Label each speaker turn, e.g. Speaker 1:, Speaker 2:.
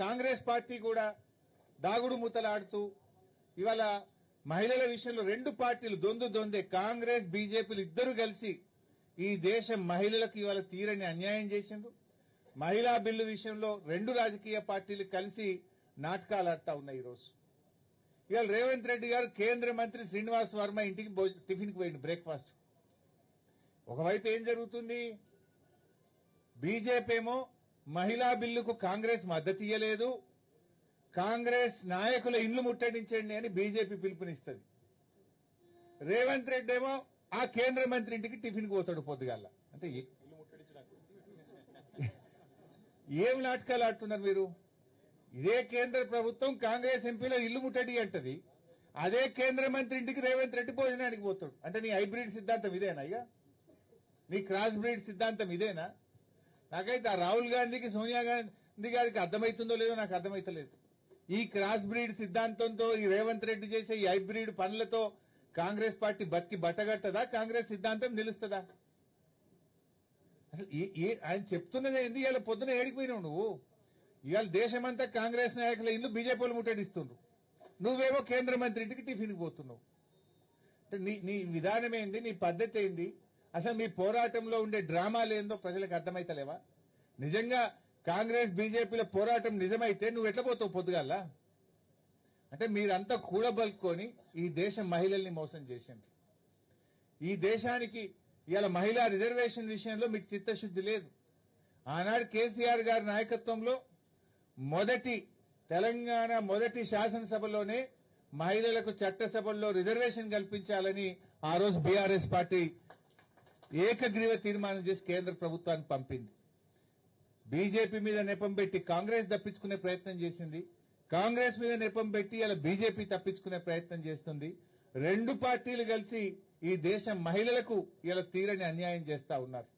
Speaker 1: Congress party కూడా దాగుడు మూతలాడుతూ ఇవాళ మహిళల విషయంలో రెండు పార్టీలు దొందే కాంగ్రెస్ బీజేపీలు ఇద్దరు కలిసి ఈ దేశ మహిళలకు ఇవాళ తీరని అన్యాయం చేసిండ్రు. మహిళా బిల్లు విషయంలో రెండు రాజకీయ పార్టీలు కలిసి నాటకాలు ఆడుతా ఉన్నాయి. ఈరోజు ఇవాళ రేవంత్ రెడ్డి గారు కేంద్ర మంత్రి శ్రీనివాస్ వర్మ ఇంటికి టిఫిన్కి పోయిండు బ్రేక్ఫాస్ట్. ఒకవైపు ఏం జరుగుతుంది? బీజేపీ ఏమో మహిళా బిల్లుకు కాంగ్రెస్ మద్దతు ఇయ్యలేదు, కాంగ్రెస్ నాయకుల ఇండ్లు ముట్టడించండి అని బీజేపీ పిలుపునిస్తుంది. రేవంత్ రెడ్డి ఏమో ఆ కేంద్ర మంత్రి ఇంటికి టిఫిన్కి పోతాడు పొద్దుగాల. అంటే ఏం నాటకాలు ఆడుతున్నారు మీరు? ఇదే కేంద్ర ప్రభుత్వం కాంగ్రెస్ ఎంపీలో ఇల్లు ముట్టడి అంటది, అదే కేంద్ర మంత్రి ఇంటికి రేవంత్ రెడ్డి భోజనానికి పోతాడు. అంటే నీ హైబ్రిడ్ సిద్ధాంతం ఇదేనా? ఇక నీ క్రాస్ బ్రీడ్ సిద్ధాంతం ఇదేనా? నాకైతే ఆ రాహుల్ గాంధీకి సోనియా గాంధీ గారికి అర్థమవుతుందో లేదో నాకు అర్థమైతలేదు. ఈ క్రాస్ బ్రీడ్ సిద్ధాంతంతో ఈ రేవంత్ రెడ్డి చేసే ఈ హైబ్రిడ్ పనులతో కాంగ్రెస్ పార్టీ బతికి బట్టగట్టదా? కాంగ్రెస్ సిద్ధాంతం నిలుస్తుందా? అసలు ఆయన చెప్తున్నది ఏంది? ఇవాళ పొద్దున ఏడిపోయినావు నువ్వు. ఇవాళ దేశమంతా కాంగ్రెస్ నాయకుల ఇల్లు బీజేపీలు ముట్టడిస్తుండ్రు, నువ్వేమో కేంద్ర మంత్రి ఇంటికి టిఫిన్కి పోతున్నావు. అంటే నీ విధానం ఏంది? నీ పద్ధతి ఏంది? అసలు మీ పోరాటంలో ఉండే డ్రామాలు ఏందో ప్రజలకు అర్థమైతలేవా? నిజంగా కాంగ్రెస్ బీజేపీల పోరాటం నిజమైతే నువ్వు ఎట్లా పోతావు పొద్దుగాల? అంటే మీరంతా కూడబలుకొని ఈ దేశ మహిళల్ని మోసం చేసిండ్రు. ఈ దేశానికి ఇవాళ మహిళా రిజర్వేషన్ విషయంలో మీకు చిత్తశుద్ది లేదు. ఆనాడు కేసీఆర్ గారి నాయకత్వంలో తెలంగాణ మొదటి శాసనసభలోనే మహిళలకు చట్టసభల్లో రిజర్వేషన్ కల్పించాలని ఆ రోజు బీఆర్ఎస్ పార్టీ ఏకగ్రీవ తీర్మానం చేసి కేంద్ర ప్రభుత్వానికి పంపింది. బీజేపీ మీద నెపం పెట్టి కాంగ్రెస్ తప్పించుకునే ప్రయత్నం చేసింది, కాంగ్రెస్ మీద నెపం పెట్టి ఇలా బీజేపీ తప్పించుకునే ప్రయత్నం చేస్తుంది. రెండు పార్టీలు కలిసి ఈ దేశ మహిళలకు ఇలా తీరని అన్యాయం చేస్తా ఉన్నారు.